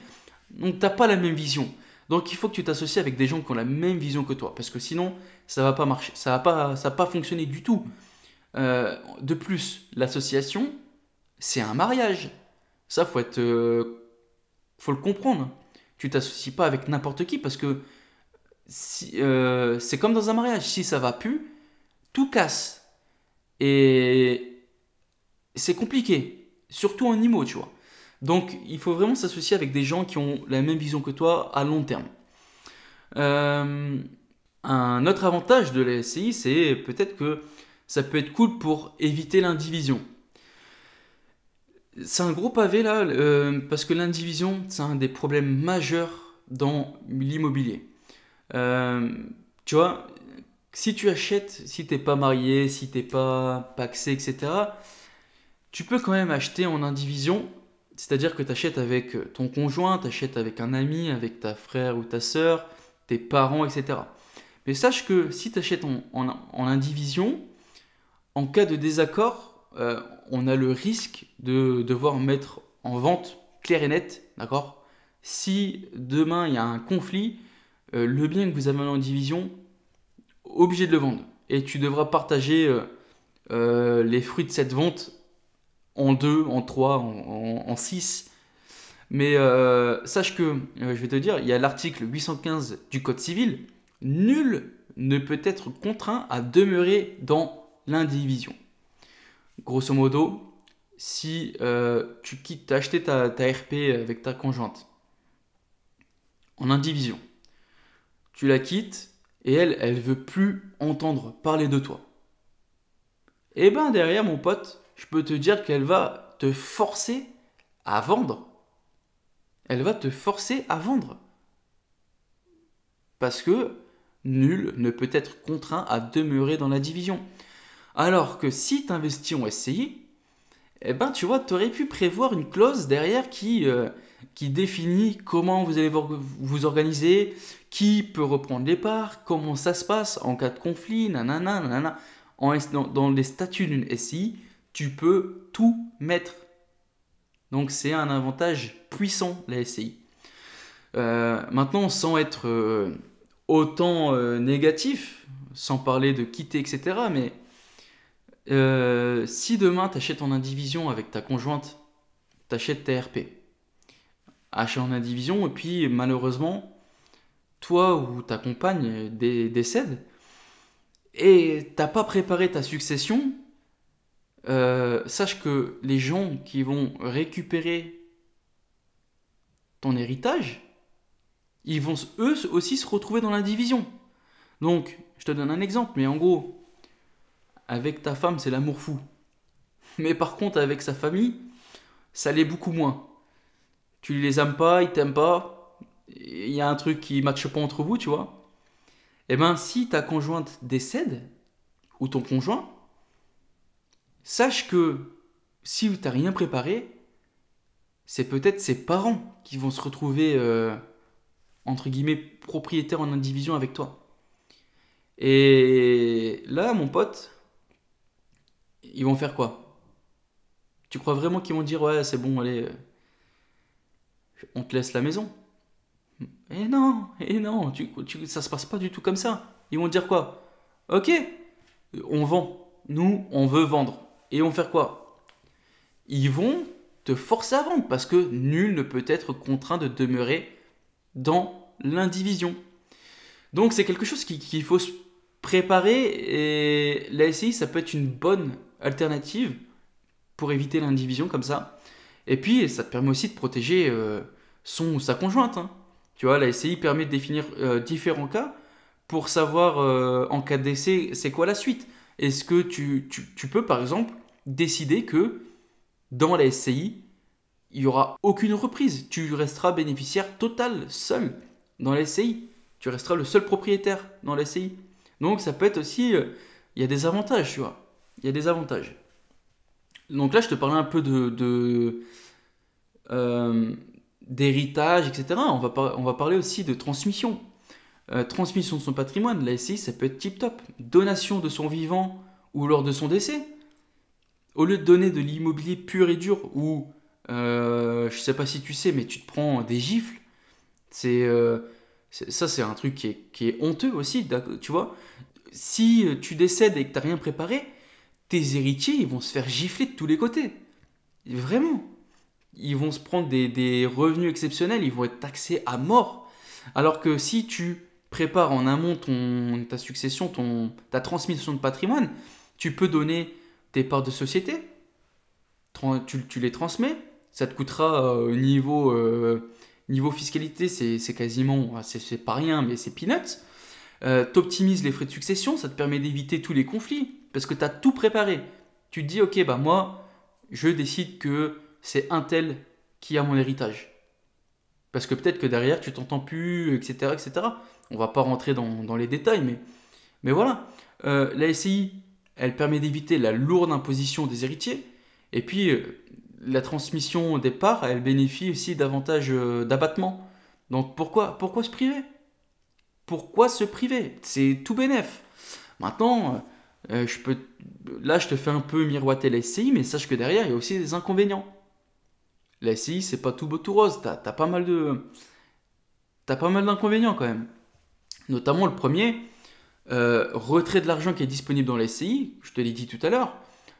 Donc t'as pas la même vision. Donc il faut que tu t'associes avec des gens qui ont la même vision que toi, parce que sinon ça va pas marcher, ça va pas fonctionner du tout. De plus, l'association, c'est un mariage. Ça faut le comprendre. Tu t'associes pas avec n'importe qui parce que c'est comme dans un mariage. Si ça va plus, tout casse et c'est compliqué, surtout en IMO, tu vois. Donc, il faut vraiment s'associer avec des gens qui ont la même vision que toi à long terme. Euh, un autre avantage de la SCI, c'est peut-être que ça peut être cool pour éviter l'indivision. C'est un gros pavé là, parce que l'indivision, c'est un des problèmes majeurs dans l'immobilier. Euh, Tu vois, si tu achètes, si t'es pas marié, si t'es pas pacsé, etc., tu peux quand même acheter en indivision, c'est-à-dire que tu achètes avec ton conjoint, tu achètes avec un ami, avec ta frère ou ta sœur, tes parents, etc. Mais sache que si tu achètes en indivision, en cas de désaccord, on a le risque de devoir mettre en vente clair et net, d'accord? Si demain il y a un conflit, le bien que vous avez en indivision, obligé de le vendre. Et tu devras partager les fruits de cette vente en 2, en 3, en 6. Mais sache que, je vais te dire, il y a l'article 815 du Code civil. Nul ne peut être contraint à demeurer dans l'indivision. Grosso modo, si tu as acheté ta RP avec ta conjointe en indivision, tu la quittes et elle veut plus entendre parler de toi. Et ben derrière, mon pote, je peux te dire qu'elle va te forcer à vendre. Elle va te forcer à vendre. Parce que nul ne peut être contraint à demeurer dans la division. Alors que si tu investis en SCI, eh ben, tu vois, tu aurais pu prévoir une clause derrière qui définit comment vous allez vous organiser, qui peut reprendre les parts, comment ça se passe en cas de conflit, nanana, nanana. Dans les statuts d'une SCI, tu peux tout mettre. Donc c'est un avantage puissant, la SCI. Maintenant, sans être autant négatif, sans parler de quitter, etc., mais si demain tu achètes en indivision avec ta conjointe, tu achètes ta RP, achat en indivision, et puis malheureusement, toi ou ta compagne décède, et t'as pas préparé ta succession, sache que les gens qui vont récupérer ton héritage, ils vont eux aussi se retrouver dans l'indivision. Donc, je te donne un exemple, mais en gros, avec ta femme, c'est l'amour fou. Mais par contre, avec sa famille, ça l'est beaucoup moins. Tu les aimes pas, ils t'aiment pas, il y a un truc qui ne matche pas entre vous, tu vois. Et ben, si ta conjointe décède, ou ton conjoint, sache que si tu n'as rien préparé, c'est peut-être ses parents qui vont se retrouver, entre guillemets, propriétaires en indivision avec toi. Et là, mon pote, ils vont faire quoi? Tu crois vraiment qu'ils vont dire, ouais, c'est bon, allez, on te laisse la maison? Et non, ça se passe pas du tout comme ça. Ils vont dire quoi? Ok, on vend. Nous, on veut vendre. Et ils vont faire quoi? Ils vont te forcer à vendre parce que nul ne peut être contraint de demeurer dans l'indivision. Donc c'est quelque chose qu'il faut se préparer et la SCI ça peut être une bonne alternative pour éviter l'indivision comme ça. Et puis ça te permet aussi de protéger son ou sa conjointe, hein. Tu vois, la SCI permet de définir différents cas pour savoir en cas de décès c'est quoi la suite. Est-ce que tu peux par exemple décider que dans la SCI il n'y aura aucune reprise. Tu resteras bénéficiaire total, seul, dans la SCI. Tu resteras le seul propriétaire dans la SCI. Donc ça peut être aussi... il y a des avantages, tu vois. Il y a des avantages. Donc là, je te parlais un peu d'héritage, etc. On va parler aussi de transmission. Transmission de son patrimoine. La SCI, ça peut être tip-top. Donation de son vivant ou lors de son décès. Au lieu de donner de l'immobilier pur et dur ou... je sais pas si tu sais, mais tu te prends des gifles. Ça, c'est un truc qui est honteux aussi, tu vois. Si tu décèdes et que tu n'as rien préparé, tes héritiers, ils vont se faire gifler de tous les côtés. Vraiment. Ils vont se prendre des revenus exceptionnels, ils vont être taxés à mort. Alors que si tu prépares en amont ta succession, ta transmission de patrimoine, tu peux donner tes parts de société, tu les transmets, ça te coûtera niveau fiscalité, c'est quasiment, c'est pas rien, mais c'est peanuts. T'optimises les frais de succession, ça te permet d'éviter tous les conflits, parce que tu as tout préparé. Tu te dis, ok, bah moi, je décide que c'est un tel qui a mon héritage. Parce que peut-être que derrière, tu t'entends plus, etc., etc. On va pas rentrer dans les détails, mais voilà. La SCI, elle permet d'éviter la lourde imposition des héritiers, et puis la transmission des parts, elle bénéficie aussi davantage d'abattement. Donc pourquoi se priver? Pourquoi se priver? C'est tout bénef. Maintenant, là je te fais un peu miroiter la SCI, mais sache que derrière il y a aussi des inconvénients. La SCI c'est pas tout beau tout rose, t'as pas mal d'inconvénients quand même. Notamment le premier, retrait de l'argent qui est disponible dans la SCI, je te l'ai dit tout à l'heure,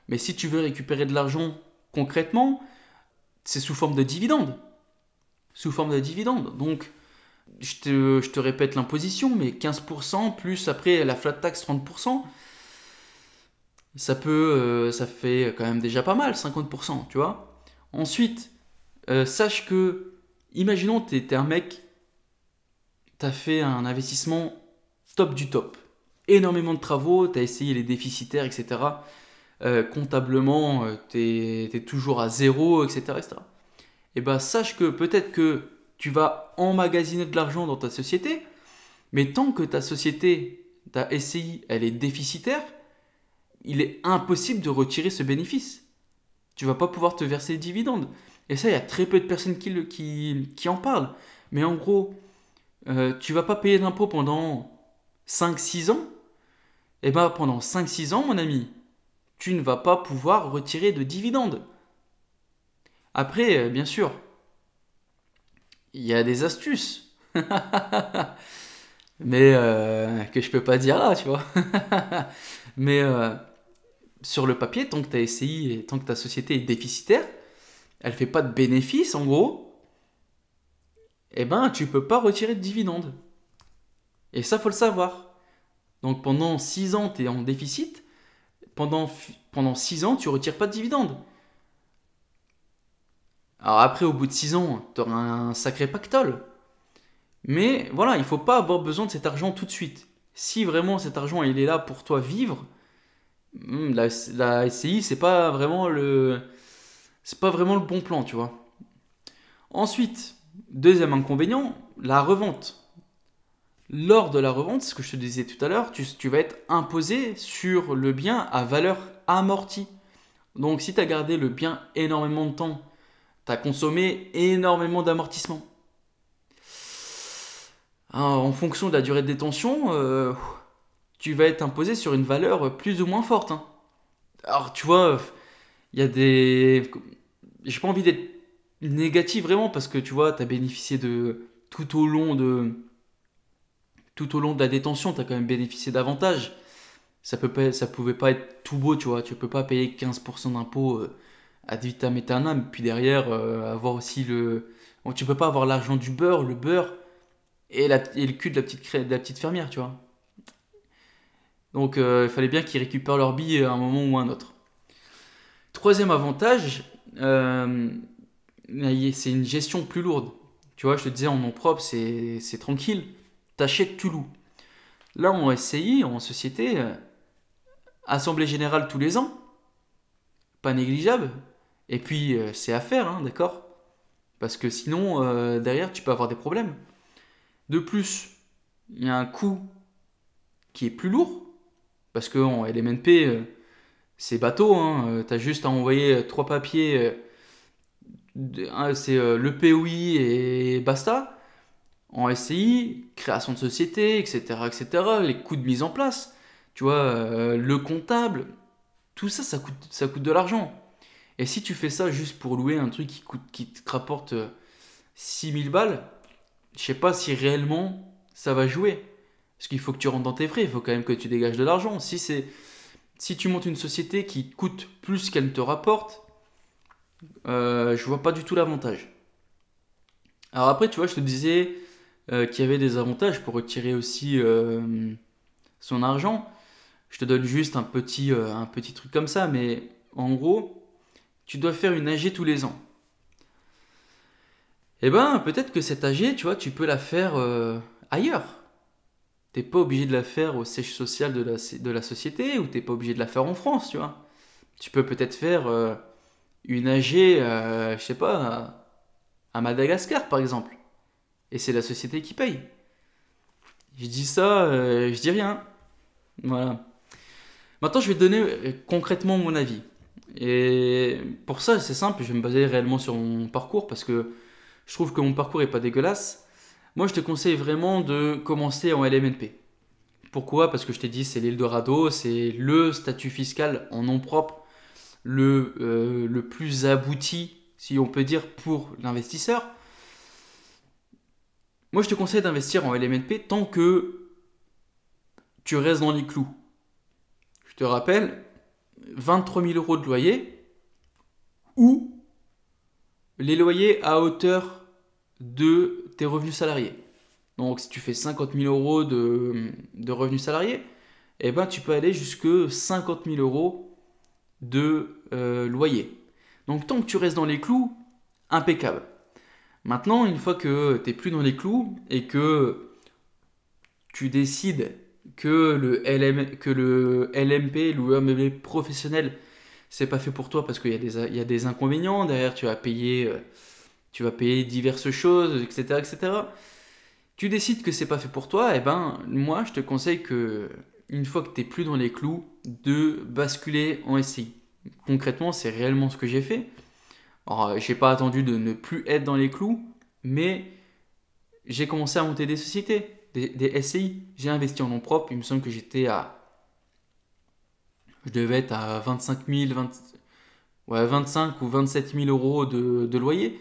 mais si tu veux récupérer de l'argent concrètement, c'est sous forme de dividende. Sous forme de dividende. Donc, je te répète l'imposition, mais 15% plus après la flat tax 30%, ça fait quand même déjà pas mal, 50%, tu vois. Ensuite, sache que, imaginons t'es un mec, t'as fait un investissement top du top. Énormément de travaux, t'as essayé les déficitaires, etc. Comptablement, t'es toujours à zéro, etc., etc. Et ben sache que peut-être que tu vas emmagasiner de l'argent dans ta société, mais tant que ta société, ta SCI, elle est déficitaire, il est impossible de retirer ce bénéfice. Tu vas pas pouvoir te verser les dividendes. Et ça, il y a très peu de personnes qui en parlent. Mais en gros, tu vas pas payer d'impôts pendant 5-6 ans. Et ben pendant 5-6 ans, mon ami, tu ne vas pas pouvoir retirer de dividendes. Après, bien sûr, il y a des astuces. Mais que je peux pas dire là, tu vois. Mais sur le papier, tant que ta SCI et tant que ta société est déficitaire, elle fait pas de bénéfices en gros, eh ben tu peux pas retirer de dividendes. Et ça, faut le savoir. Donc pendant 6 ans, tu es en déficit. Pendant 6 ans, tu retires pas de dividendes. Alors après, au bout de 6 ans, tu auras un sacré pactole. Mais voilà, il faut pas avoir besoin de cet argent tout de suite. Si vraiment cet argent il est là pour toi vivre, la SCI c'est pas vraiment le bon plan, tu vois. Ensuite, deuxième inconvénient, la revente. Lors de la revente, ce que je te disais tout à l'heure, tu vas être imposé sur le bien à valeur amortie. Donc si tu as gardé le bien énormément de temps, tu as consommé énormément d'amortissement. En fonction de la durée de détention, tu vas être imposé sur une valeur plus ou moins forte, hein. Alors tu vois, il y a des... J'ai pas envie d'être négatif vraiment parce que tu vois, tu as bénéficié de... Tout au long de la détention, tu as quand même bénéficié d'avantages. Ça pouvait pas être tout beau, tu vois. Tu peux pas payer 15% d'impôts ad vitam aeternam, puis derrière, avoir aussi le... Bon, tu peux pas avoir l'argent du beurre, le beurre, et le cul de de la petite fermière, tu vois. Donc il fallait bien qu'ils récupèrent leur billes à un moment ou à un autre. Troisième avantage, c'est une gestion plus lourde. Tu vois, je te disais, en nom propre, c'est tranquille. T'achètes, tu loues. Là, en SCI, en société, assemblée générale tous les ans, pas négligeable. Et puis, c'est à faire, hein, d'accord? Parce que sinon, derrière, tu peux avoir des problèmes. De plus, il y a un coût qui est plus lourd. Parce qu'en LMNP, c'est bateau, hein. T'as juste à envoyer trois papiers. C'est le POI et basta. En SCI, création de société, etc., etc., les coûts de mise en place, tu vois, le comptable, tout ça, ça coûte de l'argent. Et si tu fais ça juste pour louer un truc qui te rapporte 6000 balles, je sais pas si réellement ça va jouer. Parce qu'il faut que tu rentres dans tes frais, il faut quand même que tu dégages de l'argent. Si tu montes une société qui te coûte plus qu'elle ne te rapporte, je vois pas du tout l'avantage. Alors après, tu vois, je te disais qu'il y avait des avantages pour retirer aussi son argent. Je te donne juste un petit truc comme ça, mais en gros, tu dois faire une AG tous les ans. Eh ben, peut-être que cette AG, tu vois, tu peux la faire ailleurs. T'es pas obligé de la faire au siège social de la société, ou t'es pas obligé de la faire en France, tu vois. Tu peux peut-être faire une AG, je sais pas, à Madagascar, par exemple. Et c'est la société qui paye. Je dis ça, je dis rien. Voilà. Maintenant, je vais te donner concrètement mon avis. Et pour ça, c'est simple, je vais me baser réellement sur mon parcours parce que je trouve que mon parcours est pas dégueulasse. Moi, je te conseille vraiment de commencer en LMNP. Pourquoi? Parce que je t'ai dit, c'est l'Eldorado, c'est le statut fiscal en nom propre, le plus abouti, si on peut dire, pour l'investisseur. Moi, je te conseille d'investir en LMNP tant que tu restes dans les clous. Je te rappelle, 23 000 euros de loyer ou les loyers à hauteur de tes revenus salariés. Donc, si tu fais 50 000 euros de revenus salariés, eh ben, tu peux aller jusque 50 000 euros de loyer. Donc, tant que tu restes dans les clous, impeccable. Maintenant, une fois que tu n'es plus dans les clous et que tu décides que que le LMP, le meublé professionnel, c'est pas fait pour toi parce qu'il y a des inconvénients. Derrière, tu vas payer diverses choses, etc., etc. Tu décides que c'est pas fait pour toi, et ben moi je te conseille que une fois que tu n'es plus dans les clous, de basculer en SCI. Concrètement, c'est réellement ce que j'ai fait. Alors, j'ai pas attendu de ne plus être dans les clous, mais j'ai commencé à monter des sociétés, des SCI. J'ai investi en nom propre. Il me semble que je devais être à 25 ou 27 000 euros de loyer,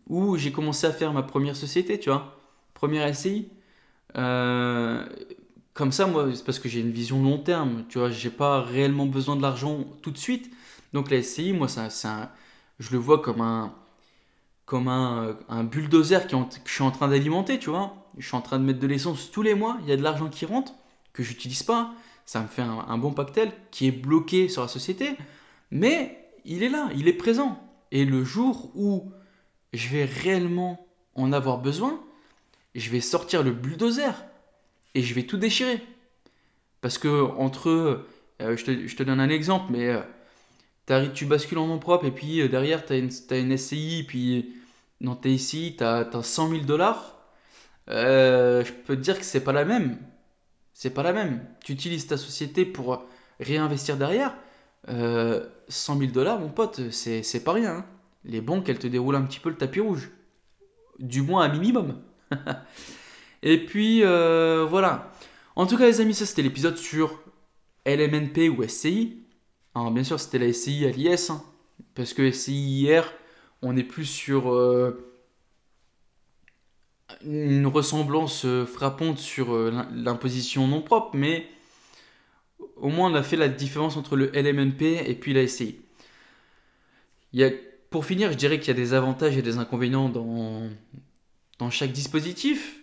où j'ai commencé à faire ma première société, tu vois, première SCI. Euh, Comme ça, moi, c'est parce que j'ai une vision long terme, tu vois, j'ai pas réellement besoin de l'argent tout de suite. Donc la SCI, moi, je le vois comme un bulldozer que je suis en train d'alimenter, tu vois. Je suis en train de mettre de l'essence tous les mois, il y a de l'argent qui rentre, que j'utilise pas. Ça me fait un bon pactel qui est bloqué sur la société, mais il est là, il est présent. Et le jour où je vais réellement en avoir besoin, je vais sortir le bulldozer et je vais tout déchirer. Parce que je te donne un exemple, mais tu bascules en nom propre et puis derrière t'as une SCI, puis dans tes SCI t'as 100 000 dollars. Je peux te dire que c'est pas la même. C'est pas la même. Tu utilises ta société pour réinvestir derrière. 100 000 dollars, mon pote, c'est pas rien, hein. Les banques, elles te déroulent un petit peu le tapis rouge. Du moins un minimum. Et puis voilà. En tout cas, les amis, ça c'était l'épisode sur LMNP ou SCI. Alors, bien sûr, c'était la SCI à l'IS, hein, parce que SCI hier, on est plus sur une ressemblance frappante sur l'imposition non propre, mais au moins on a fait la différence entre le LMNP et puis la SCI. Il y a, pour finir, je dirais qu'il y a des avantages et des inconvénients dans chaque dispositif,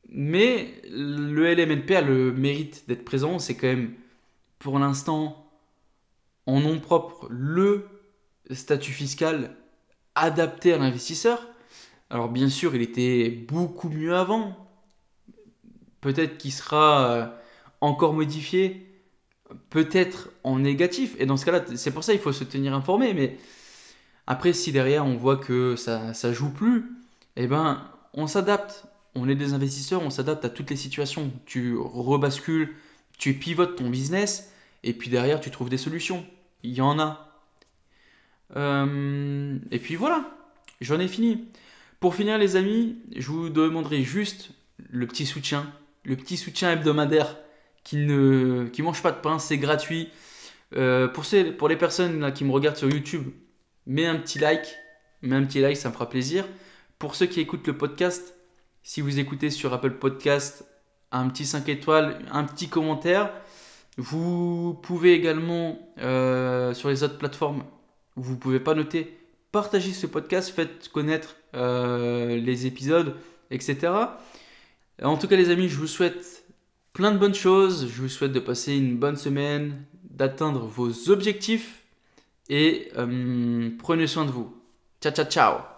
mais le LMNP a le mérite d'être présent. C'est quand même, pour l'instant, en nom propre, le statut fiscal adapté à l'investisseur. Alors bien sûr, il était beaucoup mieux avant. Peut-être qu'il sera encore modifié, peut-être en négatif. Et dans ce cas-là, c'est pour ça qu'il faut se tenir informé. Mais après, si derrière on voit que ça joue plus, eh ben, on s'adapte. On est des investisseurs, on s'adapte à toutes les situations. Tu rebascules, tu pivotes ton business, et puis derrière, tu trouves des solutions. Il y en a. Et puis voilà, j'en ai fini. Pour finir, les amis, je vous demanderai juste le petit soutien hebdomadaire qui mange pas de pain, c'est gratuit. Pour les personnes là, qui me regardent sur YouTube, mets un petit like, ça me fera plaisir. Pour ceux qui écoutent le podcast, si vous écoutez sur Apple Podcast, un petit 5 étoiles, un petit commentaire. Vous pouvez également, sur les autres plateformes où vous ne pouvez pas noter, partager ce podcast, faites connaître les épisodes, etc. En tout cas, les amis, je vous souhaite plein de bonnes choses. Je vous souhaite de passer une bonne semaine, d'atteindre vos objectifs et prenez soin de vous. Ciao, ciao, ciao!